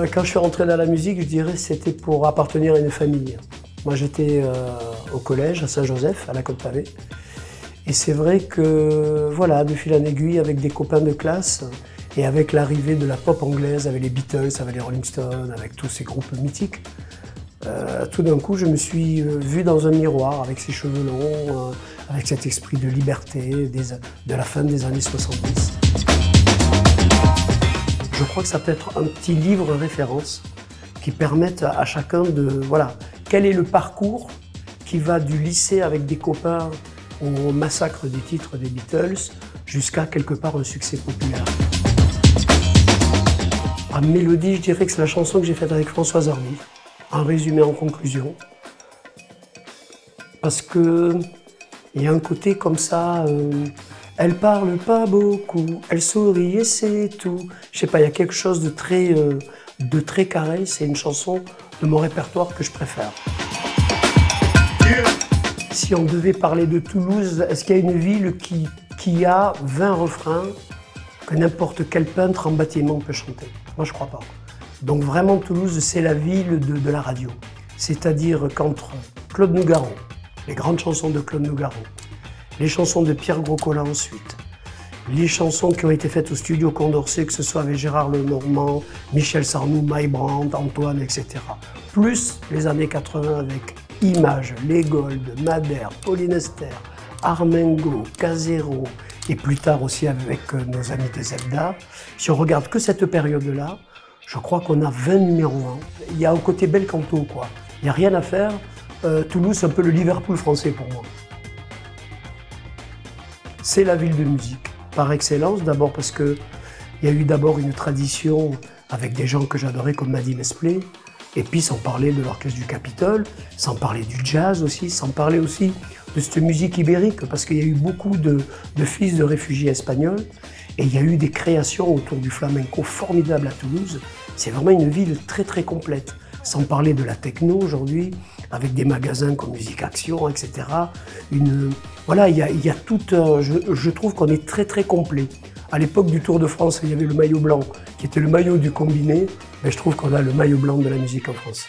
Quand je suis rentré dans la musique, je dirais que c'était pour appartenir à une famille. Moi, j'étais au collège à Saint-Joseph, à la Côte-Pavée. Et c'est vrai que, voilà, de fil en aiguille, avec des copains de classe, et avec l'arrivée de la pop anglaise, avec les Beatles, avec les Rolling Stones, avec tous ces groupes mythiques, tout d'un coup, je me suis vu dans un miroir, avec ses cheveux longs, avec cet esprit de liberté de la fin des années 70. Je crois que ça peut être un petit livre référence qui permette à chacun de... Voilà, quel est le parcours qui va du lycée avec des copains au massacre des titres des Beatles jusqu'à quelque part un succès populaire. En mélodie, je dirais que c'est la chanson que j'ai faite avec Françoise Hardy, en résumé, en conclusion. Parce que il y a un côté comme ça, elle parle pas beaucoup, elle sourit et c'est tout. Je sais pas, il y a quelque chose de très carré, c'est une chanson de mon répertoire que je préfère. Si on devait parler de Toulouse, est-ce qu'il y a une ville qui a 20 refrains que n'importe quel peintre en bâtiment peut chanter? Moi, je crois pas. Donc vraiment, Toulouse, c'est la ville de la radio. C'est-à-dire qu'entre Claude Nougaro, les grandes chansons de Claude Nougaro, les chansons de Pierre Groscolin ensuite, les chansons qui ont été faites au studio Condorcet, que ce soit avec Gérard Lenormand, Michel Sardou, Mike Brandt, Antoine, etc. Plus les années 80 avec Images, Les Gold, Madère, Pauline Esther, Armengo, Casero, et plus tard aussi avec nos amis de Zelda. Si on regarde que cette période-là, je crois qu'on a 20 numéros 1. Il y a au côté bel canto, quoi. Il n'y a rien à faire. Toulouse, c'est un peu le Liverpool français pour moi. C'est la ville de musique, par excellence, d'abord parce qu'il y a eu d'abord une tradition avec des gens que j'adorais comme Mady Mesplé, et puis sans parler de l'orchestre du Capitole, sans parler du jazz aussi, sans parler aussi de cette musique ibérique, parce qu'il y a eu beaucoup de fils de réfugiés espagnols, et il y a eu des créations autour du flamenco formidables à Toulouse. C'est vraiment une ville très très complète, sans parler de la techno aujourd'hui, avec des magasins comme Musique Action, etc. Voilà, il y a tout je trouve qu'on est très très complet. À l'époque du Tour de France, il y avait le maillot blanc, qui était le maillot du combiné, mais je trouve qu'on a le maillot blanc de la musique en France.